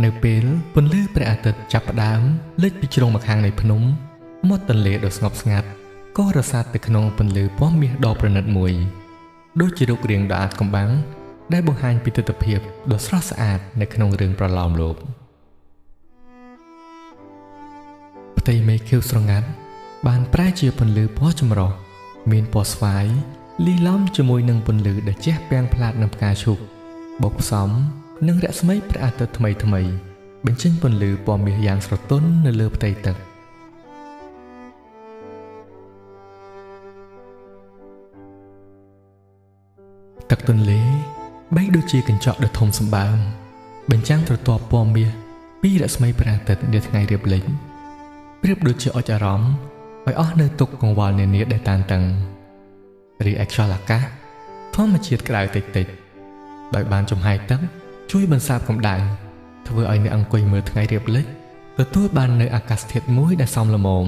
នៅពេលពន្លឺព្រះអាទិត្យចាប់ផ្ដើមលេចពីជ្រុងម្ខាងនៃភ្នំមាត់ទន្លេដ៏ស្ងប់ស្ងាត់ក៏រសាត់ទៅក្នុងពន្លឺពណ៌មាសដ៏ប្រណិតមួយដូចជារូបរាងដ៏អាតកំបាំងដែលបង្ហាញពីទិដ្ឋភាពដ៏ស្រស់ស្អាតនៅក្នុងរឿងប្រឡោមលោកផ្ទៃមេឃខៀវស្រងាត់បានប្រែជាពន្លឺពណ៌ចម្រុះមានពណ៌ស្វាយលាយឡំជាមួយនឹងពន្លឺដែលជះពាំងផ្លាតនឹងផ្កាឈូកបូកផ្សំនឹងរស្មីព្រះអាទិត្យថ្មីបញ្ចេញពន្លឺពណ៌មាសយ៉ាងស្រទន់នៅលើផ្ទៃទឹកទឹកទន្លេបែកដូចជាកញ្ចក់ដ៏ធំសម្បើមបញ្ចាំងត្រទាប់ពណ៌មាសពីរស្មីព្រះអាទិត្យនាថ្ងៃរៀបលិចប្រៀបដូចជាអុចអារម្មណ៍ឲ្យអស់នៅទុក្ខកង្វល់នានាដែលតានតឹងរីឯខ្យល់អាកាសធម្មជាតិក្តៅតិចដោយបានចំហាយទឹកជួយបន្សាបកម្ដៅធ្វើឲ្យអ្នកអង្គុយមើលថ្ងៃរៀបលិចទទួលបាននូវអាកាសធាតុមួយដែលសមល្មម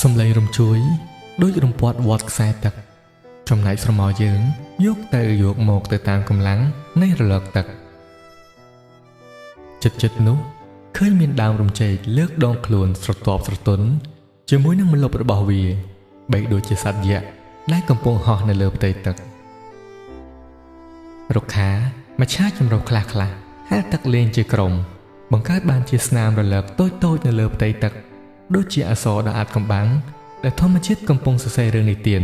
សំឡេងរំជួយដូចរំពាត់វត្តខ្សែទឹកចំណែកស្រមោលយើងយកទៅយកមកទៅតាមកម្លាំងនៃរលកទឹកចិត្តនោះឃើញមានដើមរំចេកលើកដងខ្លួនស្រទាប់ស្រទន់ជាមួយនឹងម្លប់របស់វាបែកដូចជាសត្វយក្សដែលកំពុងហោះនៅលើផ្ទៃទឹករុក្ខាមច្ឆាចម្រុះខ្លះហែលទឹកលេងជាក្រុមបង្កើតបានជាស្នាមរលកតូចនៅលើផ្ទៃទឹកដូចជាអក្សរដ៏អាតកំបាំងដែលធម្មជាតិកំពុងសរសេររឿងនិទាន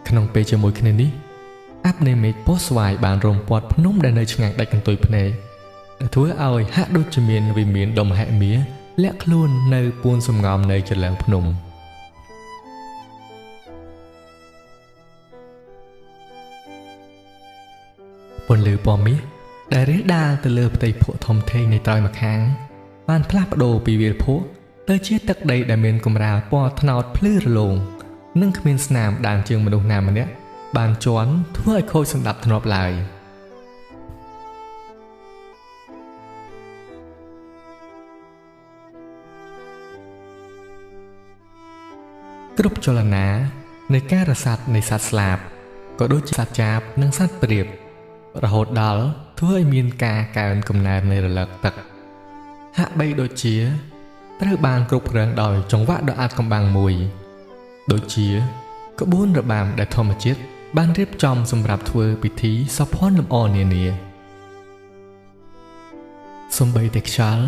ក្នុងពេលជាមួយគ្នានេះអាប់នៃមេឃពណ៌ស្វាយបានរំពាត់ភ្នំដែលនៅឆ្ងាយដាច់កន្ទុយភ្នែកដែលធ្វើឲ្យហាក់ដូចជាមានវិមានដ៏មហិមាលាក់ខ្លួននៅពួនសំងំនៃចន្លងភ្នំពន្លឺពណ៌មាសដែលរាលដាលទៅលើផ្ទៃភក់ធំធេងនៃត្រើយម្ខាងបានផ្លាស់ប្ដូរពីវាលភក់ទៅជាទឹកដីដែលមានកម្រាលពណ៌ត្នោតភ្លឺរលោងនិងគ្មានស្នាមដានជាងមនុស្សណាម្នាក់បានជន់ធ្វើឲ្យខូចសណ្ដាប់ធ្នាប់ឡើយគ្រប់ចលនានៃការរសាត់នៃសត្វស្លាបក៏ដូចជាសត្វចាបនិងសត្វព្រាបរហូតដល់ធ្វើឲ្យមានការកើនកំណើននៃរលកទឹកហាក់បីដូចជាត្រូវបានគ្រប់គ្រងដោយចង្វាក់ដ៏អាតកំបាំងមួយដូចជាក្បួនរបាំដែលធម្មជាតិបានរៀបចំសម្រាប់ធ្វើពិធីសោភ័ណលម្អនានាសូម្បីតែខ្យល់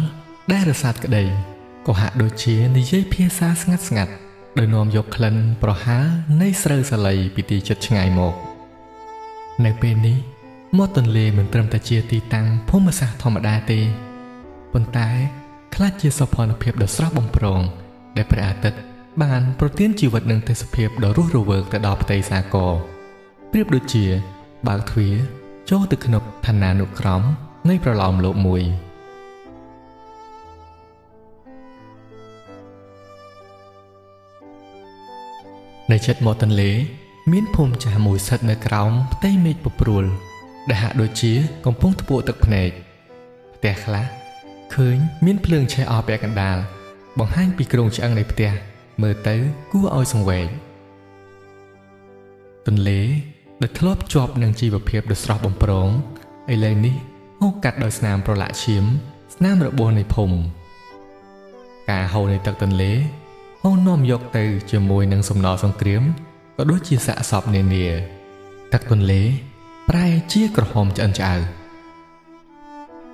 ដែលរសាត់ក្តីក៏ហាក់ដូចជានិយាយភាសាស្ងាត់ដោយនាំយកក្លិនប្រហើរនៃស្រូវសាលីពីទីជិតឆ្ងាយមកនៅពេលនេះមាត់ទន្លេមិនត្រឹមតែជាទីតាំងភូមិសាស្ត្រធម្មតាទេប៉ុន្តែក្លាយជាសោភ័ណភាពដ៏ស្រស់បំព្រងដែលព្រះអាទិត្យបានប្រទានជីវិតនិងទេសភាពដ៏រស់រវើកទៅដល់ផ្ទៃសាគរប្រៀបដូចជាបើកទ្វារចូលទៅក្នុងឋានានុក្រមនៃប្រឡោមលោកមួយនៅជិតមាត់ទន្លេមានភូមិចាស់មួយស្ថិតនៅក្រោមផ្ទៃមេឃពព្រួលដែលហាក់ដូចជាកំពុងថ្ពក់ទឹកភ្នែកផ្ទះខ្លះឃើញមានភ្លើងឆេះអស់ពាក់កណ្ដាលបង្ហាញពីគ្រោងឆ្អឹងនៃផ្ទះមើលទៅគួរឲ្យសង្វេគទន្លេដែលធ្លាប់ជាប់នឹងជីវភាពដ៏ស្រស់បំព្រងឥឡូវនេះហូរកាត់ដោយស្នាមប្រឡាក់ឈាមស្នាមរបួសនៃភូមិការហូរនៃទឹកទន្លេហូរនាំយកទៅជាមួយនឹងសំណល់សង្គ្រាមក៏ដូចជាសាកសពនានាទឹកទន្លេប្រែជាក្រហមឆ្អិនឆ្អៅ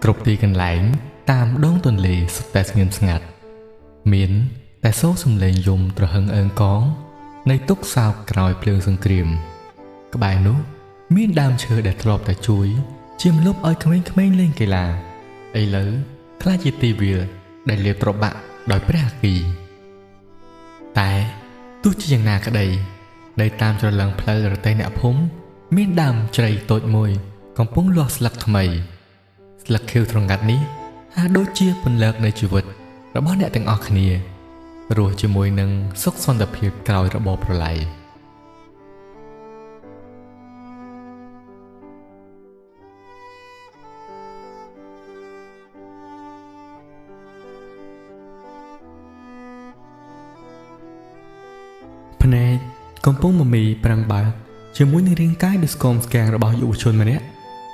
គ្រប់ទីកន្លែងតាមដងទន្លេសុទ្ធតែស្ងៀមស្ងាត់មានតែសូរសំឡេងយំទ្រហឹងអើងកងនៃទុកសោកក្រោយភ្លើងសង្គ្រាមក្បែរនោះមានដើមឈើដែលធ្លាប់តែជួយជាម្លប់ឲ្យក្មេងៗលេងកីឡាឥឡូវក្លាយជាទីវាលដែលលាបត្របាក់ដោយព្រះអគីតែទោះជាយ៉ាងណាក្តីនៅតាមច្រឡឹងផ្លូវរទេះអ្នកភូមិមានដើមជ្រៃតូចមួយកំពុងលាស់ស្លឹកថ្មីស្លឹកខៀវត្រងាត់នេះហាក់ដូចជាពន្លកនៃជីវិតរបស់អ្នកទាំងអស់គ្នារស់ជាមួយនឹងសុខសន្តិភាពក្រោយរបបប្រល័យ កំពុងមមីប្រាំងបើជាមួយនឹងរាងកាយដូចស្គមស្គាំងរបស់យុវជនម្នាក់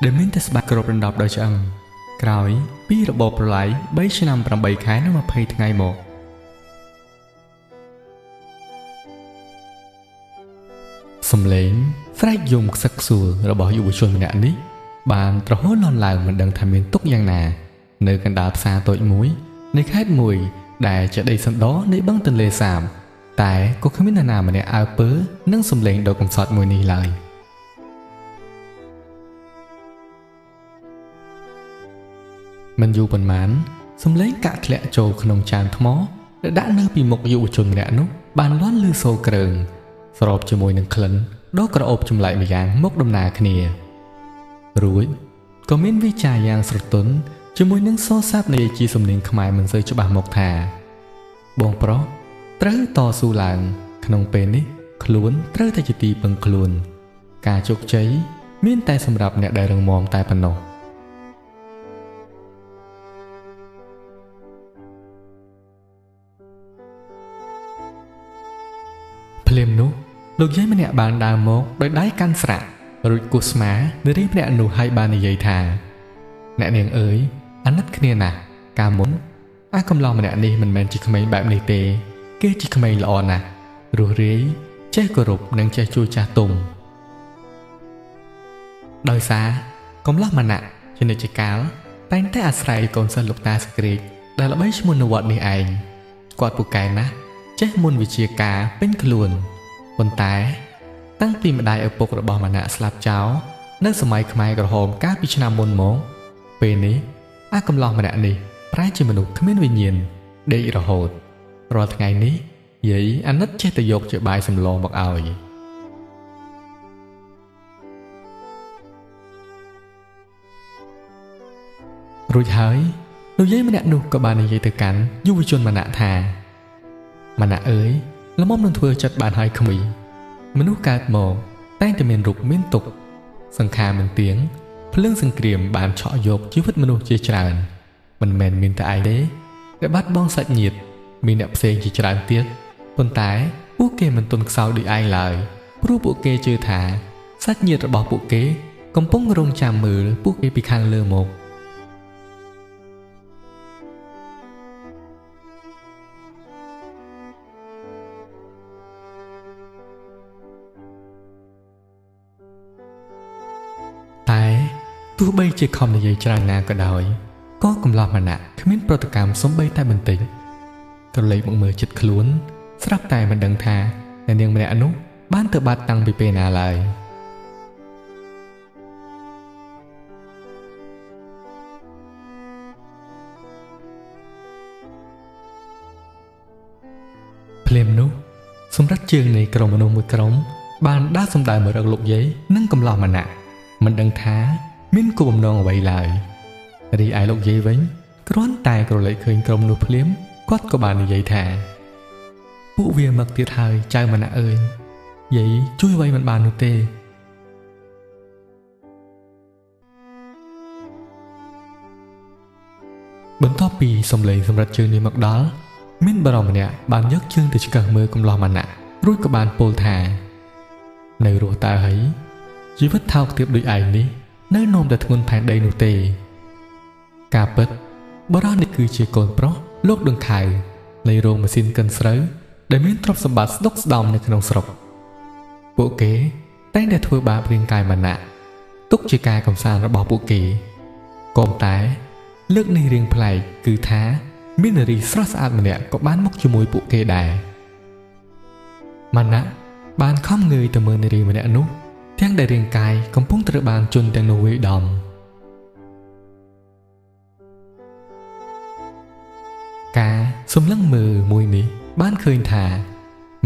ដែលមានតែស្បែកគ្របដណ្ដប់ដោយឆ្អឹងក្រោយពីរបបប្រឡាយ3ឆ្នាំ8ខែនិង20ថ្ងៃមកសំឡេងស្រែកយំខ្សឹកខ្សួលរបស់យុវជនម្នាក់នេះបានប្រហូរលន់ឡើងមិនដឹងថាមានទុកយ៉ាងណានៅកណ្ដាលផ្សារតូចមួយនៃខេត្តមួយដែលជាដីសណ្ដោនៃបឹងទន្លេសាបតែក៏គ្មាននរណាម្នាក់អើពើនឹងសំឡេងដ៏កំសត់មួយនេះឡើយមិនយូរប៉ុន្មានសំឡេងកាក់ធ្លាក់ចូលក្នុងចានថ្មដែលដាក់នៅពីមុខយុវជនម្នាក់នោះបានលាន់ឮសូរគ្រើងស្របជាមួយនឹងក្លិនដ៏ក្រអូបចម្លែកម្យ៉ាងមកដំណើរគ្នារួចក៏មានវិចារយ៉ាងស្រទន់ជាមួយនឹងសូរស័ព្ទនៃជាសំនៀងខ្មែរមិនសូវច្បាស់មកថាបងប្រុសត្រូវតស៊ូឡើងក្នុងពេលនេះខ្លួនត្រូវតែជាទីពឹងខ្លួនការជោគជ័យមានតែសម្រាប់អ្នកដែលរឹងមាំតែប៉ុណ្ណោះភ្លាមនោះលោកយាយម្នាក់បានដើរមកដោយដៃកាន់ស្រាក់រួចគោះស្មានារីម្នាក់នោះឲ្យបាននិយាយថាអ្នកនាងអើយអាណិតគ្នាណាស់កាលមុនអាកំឡោះម្នាក់នេះមិនមែនជាក្មេងបែបនេះទេគេជាក្មេងល្អណាស់រស់រាយចេះគោរពនិងចេះជួយចាស់ទុំដោយសារកំឡោះម៉ាណៈជានិច្ចកាលតែងតែអាស្រ័យកូនសិស្សលោកតាសក្រិចដែលល្បីឈ្មោះនៅវត្តនេះឯងគាត់ពូកែណាស់ចេះមុនវិជាការពេញខ្លួនប៉ុន្តែតាំងពីម្ដាយឪពុករបស់ម៉ាណៈស្លាប់ចោលនៅសម័យខ្មែរក្រហមកាលពីឆ្នាំមុនមកពេលនេះអាកំឡោះម្នាក់នេះប្រែជាមនុស្សគ្មានវិញ្ញាណដេករហូតរាល់ថ្ងៃនេះយាយអាណិតចេះតែយកជាបាយសម្លមកឲ្យរួចហើយលោកយាយម្នាក់នោះក៏បាននិយាយទៅកាន់យុវជនម៉ាណៈថាម៉ាណៈអើយល្មមនឹងធ្វើចិត្តបានហើយក្មួយមនុស្សកើតមកតែងតែមានរូបមានទុក្ខសង្ខារមិនទៀងភ្លើងសង្គ្រាមបានឆក់យកជីវិតមនុស្សជាច្រើនមិនមែនមានតែឯងទេដែលបាត់បង់សាច់ញាតិមានអ្នកផ្សេងជាច្រើនទៀតប៉ុន្តែពួកគេមិនទន់ខ្សោយដូចឯងឡើយព្រោះពួកគេជឿថាសាច់ញាតិរបស់ពួកគេកំពុងរងចាំមើលពួកគេពីខាងលើមកតែទោះបីជាខំនិយាយច្រើនណាក៏ដោយក៏កំឡោះម៉ាណៈគ្មានប្រតិកម្មសំបីតែបន្តិចក្រឡេកមកមើលចិត្តខ្លួនស្រាប់តែមិនដឹងថាអ្នកនាងម្នាក់នោះបានទៅបាត់តាំងពីពេលណាឡើយភ្លាមនោះសម្រាប់ជើងនៃក្រុមមនុស្សមួយក្រុមបានដើរសម្ដៅមករកលោកយាយនិងកំឡោះម៉ាណៈមិនដឹងថាមានគោលបំណងអ្វីឡើយរីឯលោកយាយវិញគ្រាន់តែក្រឡេកឃើញក្រុមនោះភ្លាមគាត់ក៏បាននិយាយថាពួកវាមកទៀតហើយចៅម៉ាណៈអើយយាយជួយអ្វីមិនបាននោះទេបន្ទាប់ពីសំឡេងសម្រាប់ជើងនេះមកដល់មានបារម្ភម្នាក់បានយកជើងទៅឆ្កឹះមើលកំឡោះម៉ាណៈរួចក៏បានពោលថានៅរស់តើហើយជីវិតថោកទាបដូចឯងនេះនៅនាំតែធ្ងន់ផែនដីនោះទេការពិតបរិសុទ្ធនេះគឺជាកូនប្រុសលោកដង្ខៅនៃរោងម៉ាស៊ីនកិនស្រូវដែលមានទ្រព្យសម្បត្តិស្ដុកស្ដំនៅក្នុងស្រុកពួកគេតែងតែធ្វើបាបរាងកាយម៉ាណៈទុកជាការកំសាន្តរបស់ពួកគេក៏តែលើកនេះរៀងប្លែកគឺថាមាននារីស្រស់ស្អាតម្នាក់ក៏បានមកជាមួយពួកគេដែរម៉ាណៈបានខំងើយទៅមើលនារីម្នាក់នោះទាំងដែលរាងកាយកំពុងត្រូវបានជន់ទាំងនោះវាយដំការសម្លឹងមើលមួយនេះបានឃើញថា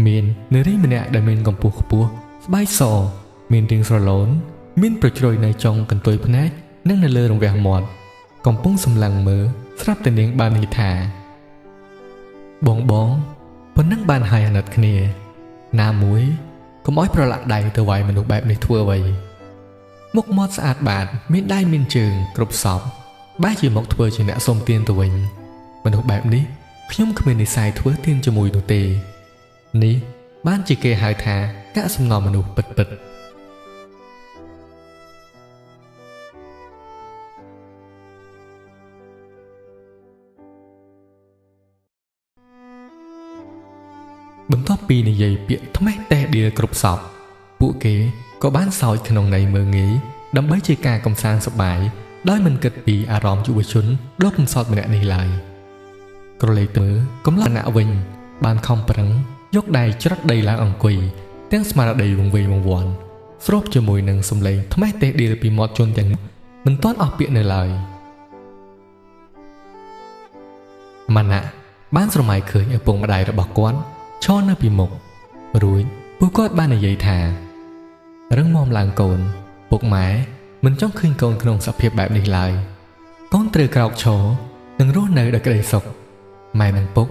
មាននារីម្នាក់ដែលមានកម្ពស់ខ្ពស់ស្បែកសមានរាងស្រឡូនមានប្រជ្រុយនៅចុងកន្ទុយភ្នែកនិងនៅលើរង្វះមាត់កំពុងសម្លឹងមើលស្រាប់តែនាងបាននិយាយថាបងប៉ុណ្ណឹងបានហើយអាណិតគ្នាណាមួយកុំឲ្យប្រឡាក់ដៃទៅវាយមនុស្សបែបនេះធ្វើអ្វីមុខមាត់ស្អាតបាតមានដៃមានជើងគ្រប់សពបែរជាមកធ្វើជាអ្នកសុំទានទៅវិញមនុស្សបែបនេះខ្ញុំគ្មាននិស្ស័យធ្វើទានជាមួយនោះទេនេះបានជាគេហៅថា កាកសំណល់មនុស្សពិតៗបន្ទាប់ពីនិយាយពាក្យថ្មេះតេះដៀលគ្រប់សពពួកគេក៏បានសើចក្នុងន័យមើលងាយដើម្បីជាការកំសាន្តសប្បាយដោយមិនគិតពីអារម្មណ៍យុវជនដ៏កំសត់ម្នាក់នេះឡើយក្រឡេកទៅកំឡុងណៈវិញបានខំប្រឹងយកដៃច្រត់ដីឡើងអង្គុយទាំងស្មារតីវង្វេងវង្វាន់ស្របជាមួយនឹងសំឡេងថ្មេះតេះដៀលពីមាត់ជនទាំងមិនទាន់អស់ពាក្យនៅឡើយម៉ាណាបានស្រមៃឃើញឪពុកម្ដាយរបស់គាត់ឈរនៅពីមុខរួចពួកគាត់បាននិយាយថារឹងមាំឡើងកូនពុកម៉ែមិនចង់ឃើញកូនក្នុងសភាពបែបនេះឡើយកូនត្រូវក្រោកឈរនិងរស់នៅដោយក្តីសុខម៉ែនិងពុក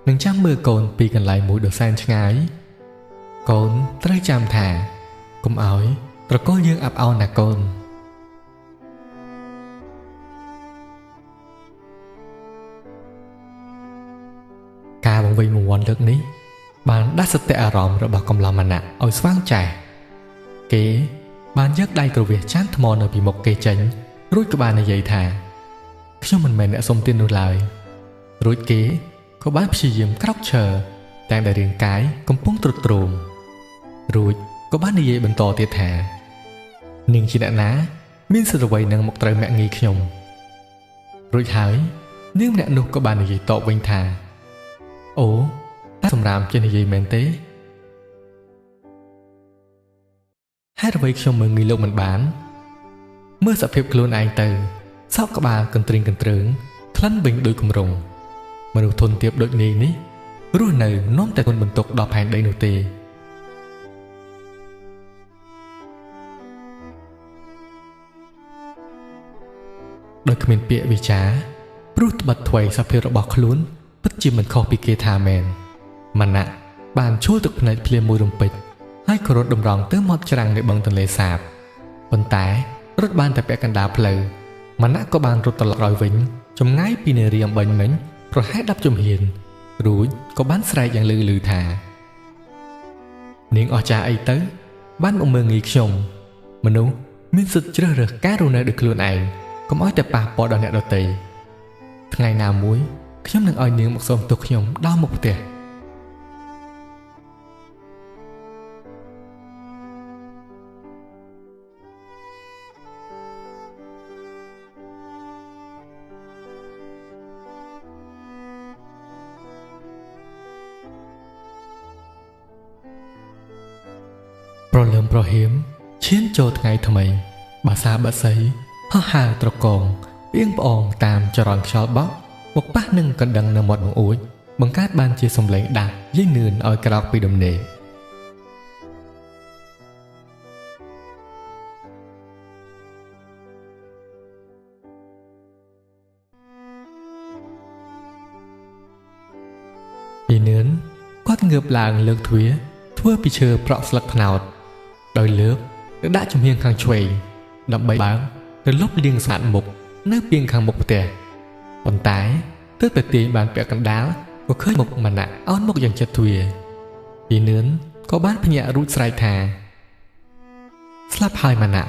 នឹងចាំមើលកូនពីកន្លែងមួយដ៏សែនឆ្ងាយកូនត្រូវចាំថាកុំឲ្យត្រកូលយើងអាប់អោនណាកូនការវង្វេងវង្វាន់លើកនេះបានដាស់សតិអារម្មណ៍របស់កំឡោះម៉ាណាឲ្យស្វាងចែគេបានយកដៃក្រវាសចានថ្មនៅពីមុខគេចេញរួចក៏បាននិយាយថាខ្ញុំមិនមែនអ្នកសុំទាននោះឡើយរួចគេក៏បានព្យាយាមក្រោកឈរតែដែលរាងកាយកំពុងទ្រុឌទ្រោមរួចក៏បាននិយាយបន្តទៀតថានាងជាអ្នកណាមានសិទ្ធិអ្វីនឹងមកត្រូវមាក់ងាយខ្ញុំរួចហើយនាងម្នាក់នោះក៏បាននិយាយតបវិញថាអូតែសម្រាមជានិយាយមែនទេហេតុអ្វីខ្ញុំមើលងាយលោកមិនបានមើលសភាពខ្លួនឯងទៅសោកក្បាលកន្ទ្រីងកន្ទ្រើងក្លិនវិញដូចគម្រោងមនុស្សធន់ទាបដូចនាងនេះរស់នៅនាំតែគុណបន្ទុកដល់ផែនដីនោះទេដោយគ្មានពាក្យវិចារព្រោះត្បិតថ្មីសភាពរបស់ខ្លួនពិតជាមិនខុសពីគេថាមែនម៉ាណាបានឈួលទឹកភ្នែកភ្លាមមួយរំពេចហើយក៏រត់តម្រង់ទៅមាត់ច្រាំងនៃបឹងទន្លេសាបប៉ុន្តែរត់បានតែពាក់កណ្ដាលផ្លូវម៉ាណាក៏បានរត់ត្រឡប់ក្រោយវិញចម្ងាយពីនារីអំបញ្ញមិញប្រហែល10ជំហានរួចក៏បានស្រែកយ៉ាងលឺថានាងអស់ចាស់អីទៅបានមកមើលងាយខ្ញុំមនុស្សមានសិទ្ធិជ្រើសរើសការរស់នៅដោយខ្លួនឯងកុំឲ្យតែប៉ះពាល់ដល់អ្នកដទៃថ្ងៃណាមួយខ្ញុំនឹងឲ្យនាងមកសុំទោសខ្ញុំដល់មុខផ្ទះប្រលឹមប្រហៀមឈានចូលថ្ងៃថ្មីបាសាបាសីហោះហើរត្រកងអៀងប្អងតាមចរន្តខ្យល់បក់មកប៉ះនឹងកណ្ដឹងនៅមាត់បង្អួចបង្កើតបានជាសំឡេងដាស់យាយនឿនឲ្យក្រោកពីដំណេកយាយនឿនគាត់ងើបឡើងលើកទ្វារធ្វើពីឈើប្រក់ស្លឹកត្នោតដោយលើកទៅដាក់ចំហៀងខាងឆ្វេងដើម្បីបើកទៅលុបលាងស្អាតមុខនៅពីខាងមុខផ្ទះប៉ុន្តែទើបតែទាញបានពាក់កណ្ដាលក៏ឃើញមុខម៉ាណាអោនមុខយ៉ាងជិតទ្វារយាយនឿនក៏បានភ្ញាក់រួចស្រែកថាស្លាប់ហើយម៉ាណា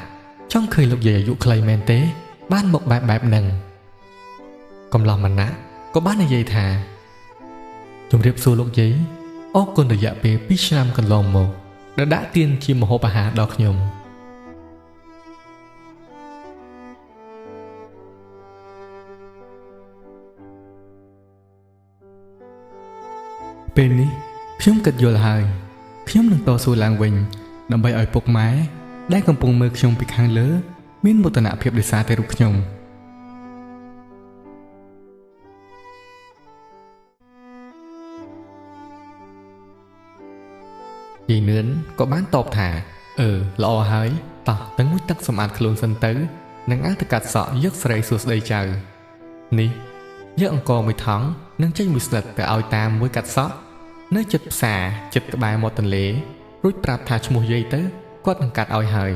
ចង់ឃើញលោកយាយអាយុខ្លីមែនទេបានមុខបែបហ្នឹងកំឡោះម៉ាណាក៏បាននិយាយថាជំរាបសួរលោកយាយអរគុណរយៈពេល2ឆ្នាំកន្លងមកដែលដាក់ទានជាម្ហូបអាហារដល់ខ្ញុំពេលនេះខ្ញុំគិតយល់ហើយខ្ញុំនឹងតស៊ូឡើងវិញដើម្បីឲ្យពុកម៉ែដែលកំពុងមើលខ្ញុំពីខាងលើមានមោទនភាពដោយសារតែរូបខ្ញុំយាយនឿនក៏បានតបថាល្អហើយតោះទៅងូតទឹកសម្អាតខ្លួនសិនទៅនឹងអាចទៅកាត់សក់យកស្រីសួស្ដីចៅនេះយកអង្គរមួយថង់និងចេញមួយស្លឹកទៅឲ្យតាមមួយកាត់សក់នៅជិតផ្សារជិតក្បែរមាត់ទន្លេរួចប្រាប់ថាឈ្មោះយាយទៅគាត់នឹងកាត់ឲ្យហើយ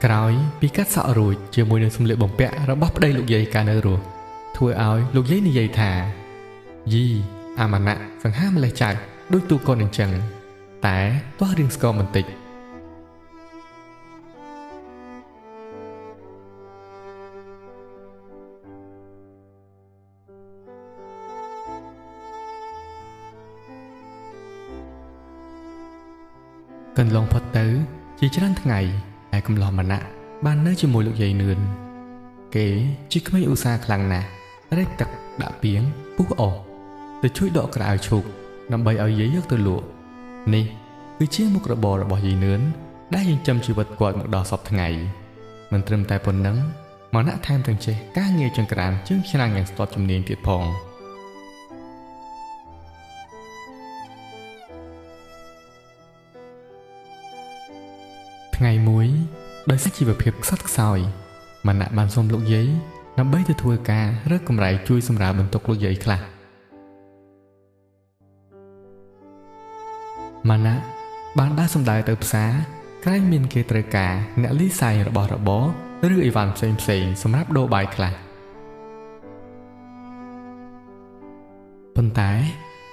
ក្រោយពីកាត់សក់រួចជាមួយនឹងសម្លៀកបំពាក់របស់ប្តីលោកយាយកាលនៅរស់ធ្វើឲ្យលោកយាយនិយាយថាយី អាម៉ាណៈសង្ហាម្លេះចៅដូចទូកូនអញ្ចឹងតែទាស់រៀងស្គមបន្តិចកន្លងផុតទៅជាច្រើនថ្ងៃឯកំឡោះម៉ាណៈបាននៅជាមួយលោកយាយនឿនគេជាក្មេងឧស្សាហ៍ខ្លាំងណាស់រែកទឹកដាក់ពាងពុះអស់ទៅជួយដកក្រៅឈូកដើម្បីឲ្យយាយយកទៅលក់នេះគឺជាមុខរបររបស់យាយនឿនដែលចិញ្ចឹមជីវិតគាត់មកដល់សពថ្ងៃមិនត្រឹមតែប៉ុណ្ណឹងម៉ាណៈថែមទាំងចេះការងារចង្ក្រានជើងឆ្នាំងយ៉ាងស្ទាត់ជំនាញទៀតផងថ្ងៃមួយដោយសារជីវភាពខ្សត់ខ្សោយម៉ាណៈបានសុំលោកយាយដើម្បីទៅធ្វើការរើកម្រៃជួយសម្រាលបន្ទុកលោកយាយខ្លះម៉ាណៈបានដើរសំដៅទៅផ្សារក្រែងមានគេត្រូវការអ្នកលីសាយរបស់របរឬអីវ៉ាន់ផ្សេងសម្រាប់ដូរបាយខ្លះប៉ុន្តែ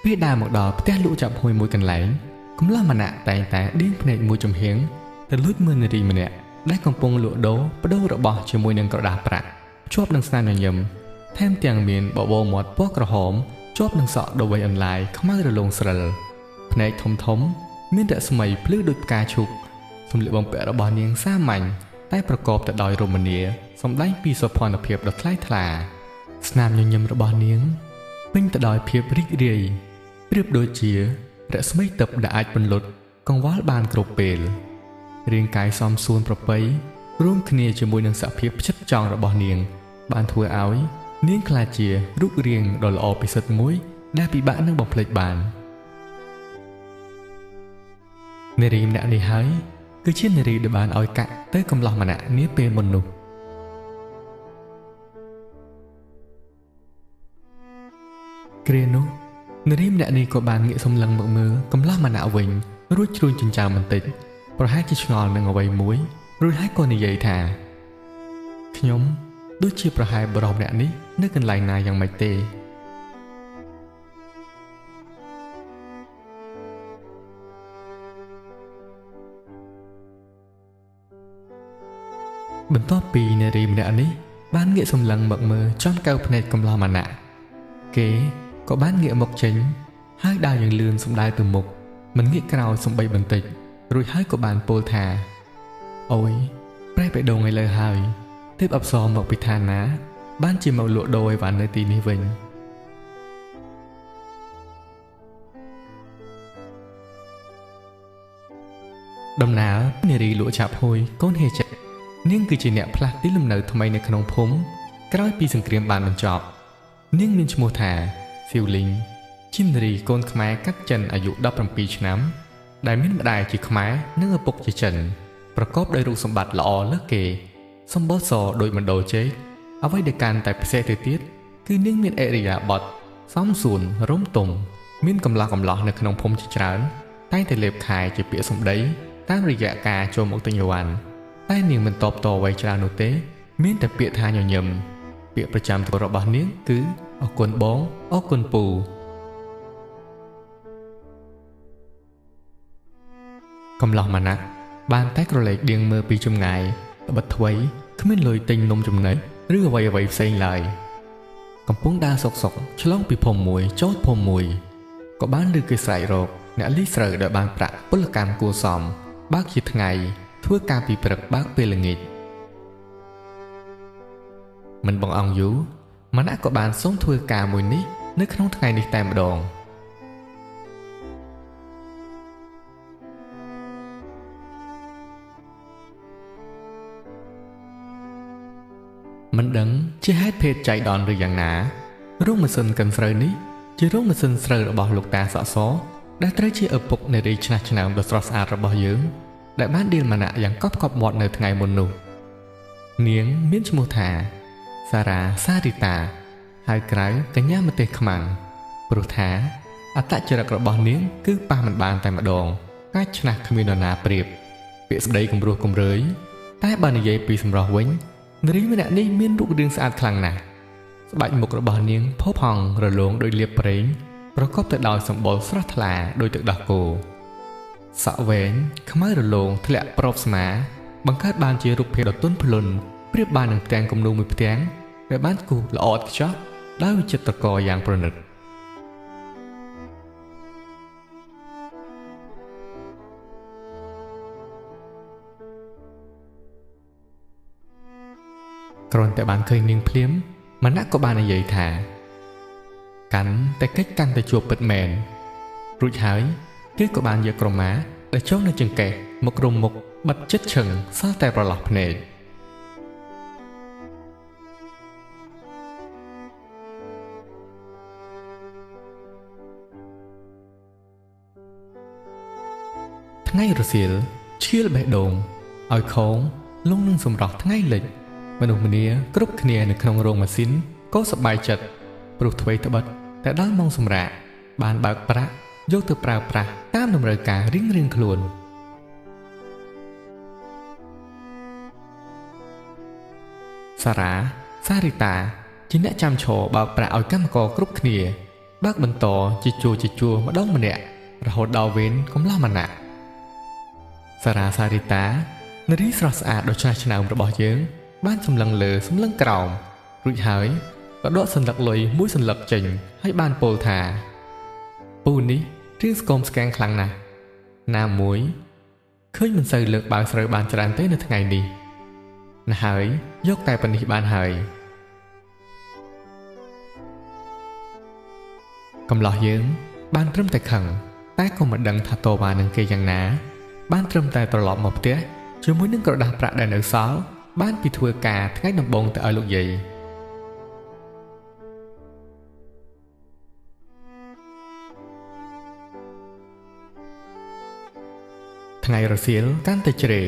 ពេលដើរមកដល់ផ្ទះលក់ចាប់ហួយមួយកន្លែងកំឡោះម៉ាណៈតែងតែដៀងភ្នែកមួយចំហៀងទៅលួចមើលនារីម្នាក់ដែលកំពុងលក់ដូរបដូររបស់ជាមួយនឹងក្រដាសប្រាក់ជាប់នឹងស្នាមញញឹមថែមទាំងមានបបោមាត់ពណ៌ក្រហមជាប់នឹងសក់ដ៏វែងអន្លាយខ្មៅរលោងស្រិលភ្នែកធំមានរស្មីភ្លឺដូចផ្កាឈូកសម្លៀកបំពាក់របស់នាងសាមញ្ញតែប្រកបទៅដោយរមណីយសម្ដែងពីសោភ័ណភាពដ៏ថ្លៃថ្លាស្នាមញញឹមរបស់នាងពេញទៅដោយភាពរីករាយប្រៀបដូចជារស្មីទឹកដែលអាចពន្លត់កង្វល់បានគ្រប់ពេលរាងកាយសមសួនប្រពៃរួមគ្នាជាមួយនឹងសភាពផ្ចិតផ្ចង់របស់នាងបានធ្វើឲ្យនាងក្លាយជារូបរាងដ៏ល្អពិសិដ្ឋមួយដែលពិបាកនឹងបំភ្លេចបាននារីម្នាក់នេះហើយគឺជានារីដែលបានឲ្យកាក់ទៅកំឡោះម៉ាណៈនាពេលមុននោះគ្រានោះនារីម្នាក់នេះក៏បានងាកសម្លឹងមកមើលកំឡោះម៉ាណៈវិញរួចជ្រួញចិញ្ចើមបន្តិចប្រហែលជាឆ្ងល់នឹងអ្វីមួយរួចហើយក៏និយាយថាខ្ញុំដូចជាប្រហែលបរិបម្នាក់នេះនៅកន្លែងណាយ៉ាងម៉េចទេបន្ទាប់ពីនារីម្នាក់នេះបានងាកសម្លឹងមកមើលចំកៅភ្នែកកំឡោះម៉ាណៈគេក៏បានងាកមកចេញហើយដើរយ៉ាងលឿនសម្ដៅទៅមុខមិនងាកក្រោយសំបីបន្តិចរួចហើយក៏បានពោលថាអូយប្រែបេះដូងឲ្យលើហើយទើបអប្សរមកពីឋានណាបានជាមកលក់ដូរអីវ៉ាន់នៅទីនេះវិញដំណើរនារីលក់ឆាប់ហួយកូនហេចិនាងគឺជាអ្នកផ្លាស់ទីលំនៅថ្មីនៅក្នុងភូមិក្រោយពីសង្គ្រាមបានបញ្ចប់នាងមានឈ្មោះថាស៊ីវលីងជានារីកូនខ្មែរកាត់ចិនអាយុ17ឆ្នាំដែលមានម្ដាយជាខ្មែរនិងឪពុកជាចិនប្រកបដោយរូបសម្បត្តិល្អលើសគេសម្បល់សដោយមណ្ឌលចេកអ្វីដែលកាន់តែពិសេសទៅទៀតគឺនាងមានអរិយាបថសមសួនរំទុំមានកម្លោះនៅក្នុងភូមិជាច្រើនតែងតែលេបខែជាពាក្យសម្ដីតាមរយៈការចូលមកទិញអីវ៉ាន់តែនាងមិនតបតអ្វីច្រើននោះទេមានតែពាក្យថាញញឹមពាក្យប្រចាំរបស់នាងគឺអរគុណបងអរគុណពូកំឡោះម៉ាណៈបានតែក្រឡេកដៀងមើលពីចម្ងាយត្បិតថ្វីគ្មានលុយទិញនំចំណីឬអ្វីផ្សេងឡើយកំពុងដើរសុកឆ្លងពីភូមិមួយចូលភូមិមួយក៏បានឮគេស្រែករកអ្នកលីស្រូវដែលបានប្រាក់ពលកម្មគួរសមបើកជាថ្ងៃធ្វើការពីព្រឹកបើកពេលល្ងាចមិនបងអង្គយូរម៉ាណៈក៏បានសូមធ្វើការមួយនេះនៅក្នុងថ្ងៃនេះតែម្ដងមិនដឹងជាហេតុភេទចៃដន្យឬយ៉ាងណារោងម៉ាស៊ីនកិនស្រូវនេះជារោងម៉ាស៊ីនស្រូវរបស់លោកតាសក់សដែលត្រូវជាឪពុកនារីឆ្នះឆ្នើមដ៏ស្រស់ស្អាតរបស់យើងដែលបានដៀលម៉ាណៈយ៉ាងកប់មាត់នៅថ្ងៃមុននោះនាងមានឈ្មោះថាសារ៉ាសារីតាហើយក្រៅកញ្ញាម្ទេសខ្មាំងព្រោះថាអត្តចរិតរបស់នាងគឺប៉ះមិនបានតែម្ដងកាចឆ្នះគ្មាននរណាប្រៀបពាក្យស្ដីគំរោះគំរើយតែបើនិយាយពីសម្រស់វិញនារីម្នាក់នេះមានរូបរាងស្អាតខ្លាំងណាស់ស្បែកមុខរបស់នាងផូរផង់រលោងដោយលាបប្រេង ប្រកបទៅដោយសម្បុរស្រស់ថ្លាដោយទឹកដោះគោសក់វែងខ្មៅរលោងធ្លាក់ប្រប់ស្មាបង្កើតបានជារូបភាពដ៏ទន់ភ្លន់ប្រៀបបាននឹងផ្ទាំងគំនូរមួយផ្ទាំងដែលបានគូសល្អឥតខ្ចោះដោយវិចិត្រករយ៉ាងប្រណិតគ្រាន់តែបានឃើញនាងភ្លាមមណៈក៏បាននិយាយថាកាន់តែកិច្ចកាន់តែជួបពិតមែនរួចហើយគេក៏បានយកក្រមាដែលចងនៅចង្កេះមករុំមុខបិទជិតឈឹងសល់តែប្រឡោះភ្នែកថ្ងៃរសៀលឈៀលបេះដូងឲ្យខងលងនឹងសម្រស់ថ្ងៃលិចមនុស្សម្នាគ្រប់គ្នានៅក្នុងរោងម៉ាស៊ីនក៏សប្បាយចិត្តព្រោះអ្វីត្បិតតែដល់ម៉ោងសម្រាកបានបើកប្រាក់យកទៅប្រើប្រាស់តាមតម្រូវការរៀងៗខ្លួនសារីតាជាអ្នកចាំឈរបើកប្រាក់ឲ្យកម្មករគ្រប់គ្នាបើកបន្តជាជួរម្ដងម្នាក់រហូតដល់វេនកំឡោះម្នាក់សារីតានារីស្រស់ស្អាតដ៏ឆ្នះឆ្នើមរបស់យើងបានសម្លឹងលើសម្លឹងក្រោមរួចហើយក៏ដកសន្លឹកលុយមួយសន្លឹកចេញហើយបានពោលថាពូនេះរៀងស្គមស្គាំងខ្លាំងណាស់ណាមួយឃើញមិនសូវលើកបាវស្រូវបានច្រើនទេនៅថ្ងៃនេះណាហើយយកតែប៉ុណ្នេះបានហើយកំឡោះយើងបានត្រឹមតែខឹងតែក៏មិនដឹងថាតបបាននឹងគេយ៉ាងណាបានត្រឹមតែត្រឡប់មកផ្ទះជាមួយនឹងក្រដាសប្រាក់ដែលនៅសល់បានពីធ្វើការថ្ងៃដំបូងទៅឲ្យលោកយាយថ្ងៃរសៀលកាន់តែជ្រេ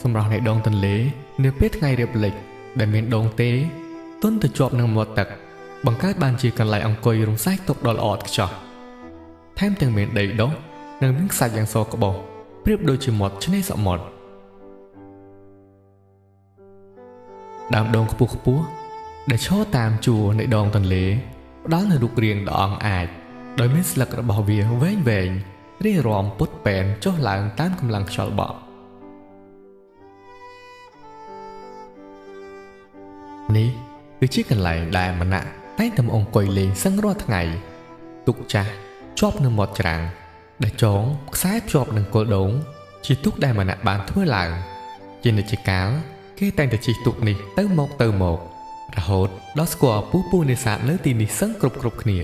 សម្រស់នៃដងទន្លេនៅពេលថ្ងៃរៀបលិចដែលមានដងទេទន់ទៅជាប់នឹងមាត់ទឹកបង្កើតបានជាកន្លែងអង្គុយរំសាយទុកដ៏ល្អឥតខ្ចោះថែមទាំងមានដីដុះនិងមានខ្សាច់យ៉ាងសក្បុសប្រៀបដូចជាមាត់ឆ្នេរសមុទ្រដើមដូងខ្ពស់ដែលឈរតាមជួរនៃដងទន្លេផ្ដល់នូវរូបរាងដ៏អង់អាចដោយមានស្លឹករបស់វាវែងរៀងរាំពុតពេនចុះឡើងតាមកម្លាំងខ្យល់បក់នេះគឺជាកន្លែងដែលម្នាក់តែងតែមកអង្គុយលេងសឹងរាល់ថ្ងៃទុកចាស់ជាប់នឹងមាត់ច្រាំងដែលចងខ្សែភ្ជាប់នឹងគល់ដូងជាទុកដែលម្នាក់បានធ្វើឡើងជានិច្ចកាលគេតែងតែជិះទុកនេះទៅមករហូតដល់ស្គាល់ពូនេសាទនៅទីនេះសឹងគ្រប់គ្នា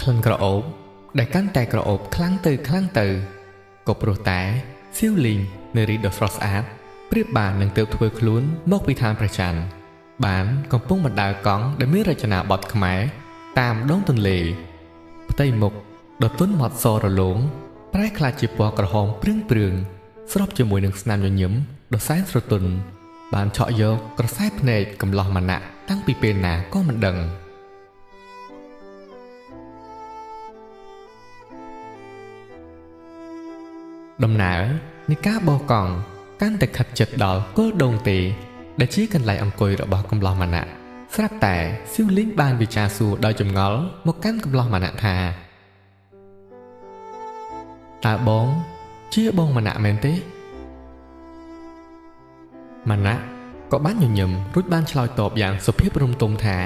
ក្លិនក្រអូបដែលកាន់តែក្រអូបខ្លាំងទៅក៏ព្រោះតែសៀវលីងនារីដ៏ស្រស់ស្អាតប្រៀបបាននឹងទើបធ្វើខ្លួនមកពីឋានព្រះច័ន្ទបានកំពុងបណ្ដើរកង់ដែលមានរចនាបថខ្មែរតាមដងទន្លេផ្ទៃមុខដ៏ទន់មាត់សរលោងប្រែក្លាយជាពណ៌ក្រហមព្រឿងស្របជាមួយនឹងស្នាមញញឹមដ៏សែនស្រទន់បានឆក់យកក្រសែភ្នែកកំឡោះម៉ាណៈតាំងពីពេលណាក៏មិនដឹងដំណើរនៃការបោះកង់កាន់តែខិតជិតដល់គល់ដូងទេដែលជាកន្លែងអង្គុយរបស់កំឡោះម៉ាណៈស្រាប់តែសៀវលីងបានវិចារសួរដោយចម្ងល់មកកាន់កំឡោះម៉ាណៈថាតើបងជាបងម៉ាណៈមែនទេម៉ាណៈក៏បានញញឹមរួចបានឆ្លើយតបយ៉ាងសុភាពរម្យទមថា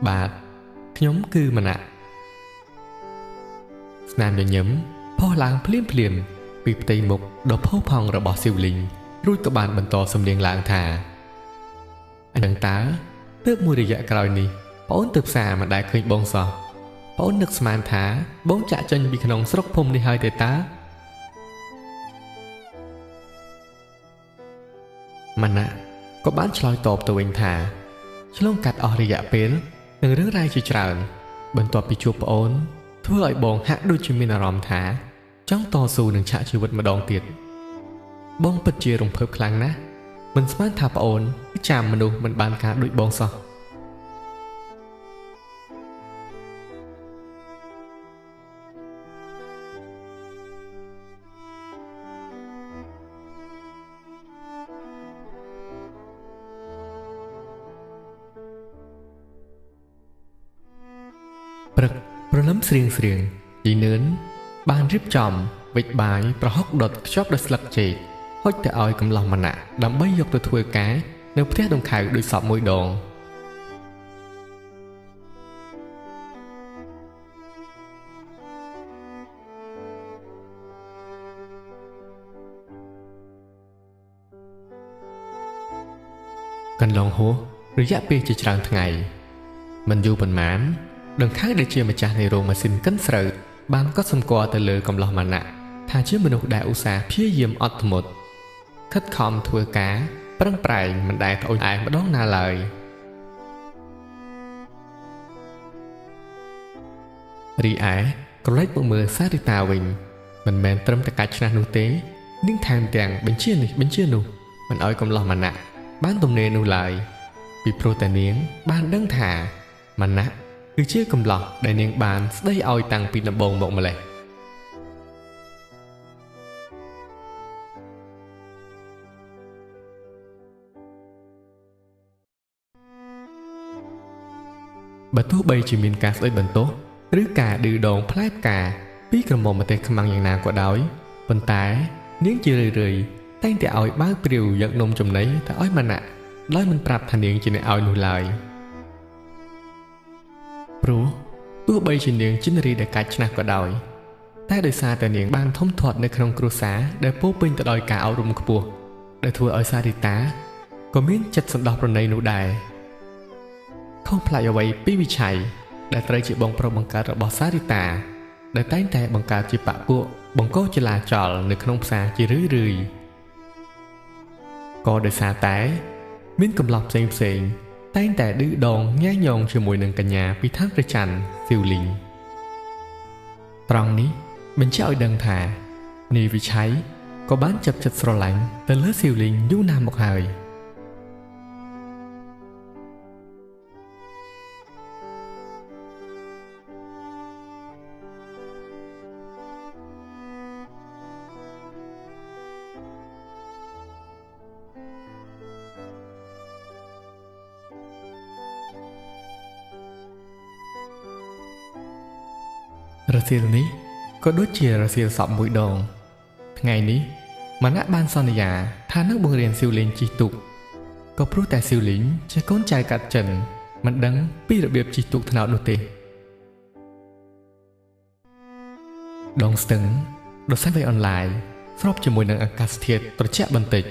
បាទខ្ញុំគឺម៉ាណៈស្នាមញញឹមផុសឡើងភ្លាមពីផ្ទៃមុខដ៏ផូរផង់របស់សៀវលីងរួចក៏បានបន្តសំនៀងឡើងថាអញ្ចឹងតើទើបមួយរយៈក្រោយនេះប្អូនទៅផ្សារមិនដែលឃើញបងសោះប្អូននឹកស្មានថាបងចាក់ចេញពីក្នុងស្រុកភូមិនេះហើយទេតើម៉ាណៈក៏បានឆ្លើយតបទៅវិញថាឆ្លងកាត់អស់រយៈពេលនឹងរឿងរ៉ាវជាច្រើនបន្ទាប់ពីជួបប្អូនធ្វើឲ្យបងហាក់ដូចជាមានអារម្មណ៍ថាចង់តស៊ូនឹងឆាកជីវិតម្ដងទៀតបងពិតជារំភើបខ្លាំងណាស់មិនស្មានថាប្អូនចាំមនុស្សមិនបានការដូចបងសោះ ព្រឹកប្រណិមស្រៀងជីនឿនបានរៀបចំវិចបាយប្រហុកដុតខ្ជាប់ដោយស្លឹកចេកហុចទៅឲ្យកំឡោះម៉ាណាក់ដើម្បីយកទៅធ្វើការនៅផ្ទះដង្ខៅដោយសពមួយដងកន្លងហួសរយៈពេលជាច្រើនថ្ងៃមិនយូរប៉ុន្មានដង្ខៅដែលជាម្ចាស់នៃរោងម៉ាស៊ីនកិនស្រូវបានកត់សម្គាល់ទៅលើកំឡោះម៉ាណាក់ថាជាមនុស្សដែលឧស្សាហ៍ព្យាយាមអត់ធ្មត់ខិតខំធ្វើការប្រឹងប្រែងមិនដែលត្អូញត្អែម្ដងណាឡើយរីឯក្រឡេកមកមើលសារីតាវិញមិនមែនត្រឹមតែកាច់ឆ្នះនោះទេនាងថែមទាំងបញ្ជានេះបញ្ជានោះមិនឲ្យកំឡោះម៉ាណាក់បានទំនេរនោះឡើយពីព្រោះតែនាងបានដឹងថាម៉ាណាក់គឺជាកំឡោះដែលនាងបានស្ដីឲ្យតាំងពីដំបូងមកម្លេះបើទោះបីជាមានការស្ដីបន្ទោសឬការឌឺដងផ្លែផ្កាពីក្រមុំប្រទេសខ្មាំងយ៉ាងណាក៏ដោយប៉ុន្តែនាងជារឿយៗតែងតែឲ្យបើកព្រាវយកនំចំណីទៅឲ្យម៉ាណាក់ដោយមិនប្រាប់ថានាងជាអ្នកឲ្យនោះឡើយព្រោះទោះបីជានាងជានារីដែលកាច់ឆ្នះក៏ដោយតែដោយសារតែនាងបានធំធាត់នៅក្នុងគ្រួសារដែលពោរពេញទៅដោយការអប់រំខ្ពស់ដែលធ្វើឲ្យសារីតាក៏មានចិត្តសន្តោសប្រណីនោះដែរខុសប្លែកអ្វីពីវិឆ័យដែលត្រូវជាបងប្រុសបង្កើតរបស់សារីតាដែលតែងតែបង្កើតជាបពួកបង្កចលាចលនៅក្នុងផ្សារជារឿយៗក៏ដោយសារតែមានកំឡោះផ្សេងតែងតែឌឺដងញ៉ែញងជាមួយនឹងកញ្ញាពីឋានព្រះច័ន្ទស៊ីវលីងត្រង់នេះបញ្ជាក់ឲ្យដឹងថានាយវិឆ័យក៏បានចាប់ចិត្តស្រឡាញ់ទៅលើស៊ីវលីងយូរណាស់មកហើយរសៀលនេះក៏ដូចជារសៀលសពមួយដងថ្ងៃនេះម៉ាណាក់បានសន្យាថានឹងបង្រៀនស៊ីវលីងជិះទូកក៏ព្រោះតែស៊ីវលីងជាកូនចៅកាត់ចិនមិនដឹងពីរបៀបជិះទូកថ្នោតនោះទេដងស្ទឹងដោយសារវាអនឡាញស្របជាមួយនឹងអាកាសធាតុត្រជាក់បន្តិច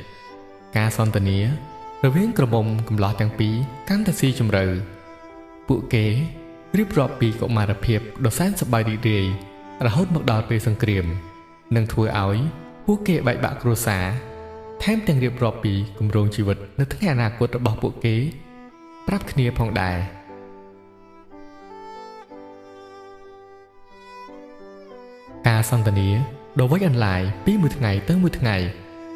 ការសន្ទនារវាងក្រមុំកំឡោះទាំងពីរកាន់តែស៊ីជម្រៅពួកគេរៀបរាប់ពីកុមារភាពដ៏សែនសប្បាយរីករាយរហូតមកដល់ពេលសង្គ្រាមនឹងធ្វើឲ្យពួកគេបែកបាក់គ្រួសារថែមទាំងរៀបរាប់ពីគម្រោងជីវិតនៅថ្ងៃអនាគតរបស់ពួកគេប្រាប់គ្នាផងដែរការសន្ទនាដ៏វែងអន្លាយពីមួយថ្ងៃទៅមួយថ្ងៃ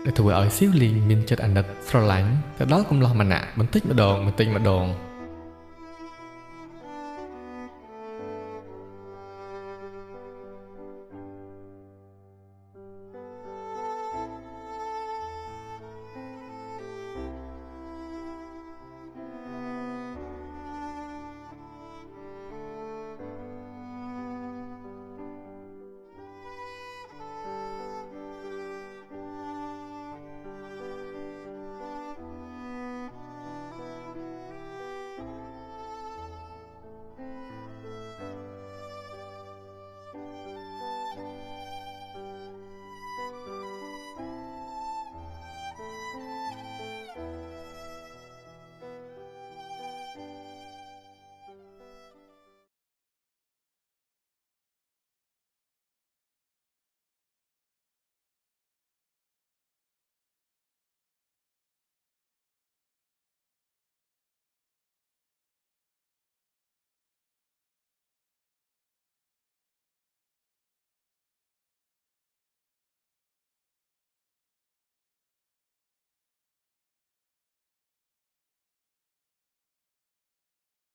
ដែលធ្វើឲ្យស៊ីវលីងមានចិត្តអាណិតស្រឡាញ់ទៅដល់កំឡោះម៉ាណាក់បន្តិចម្ដង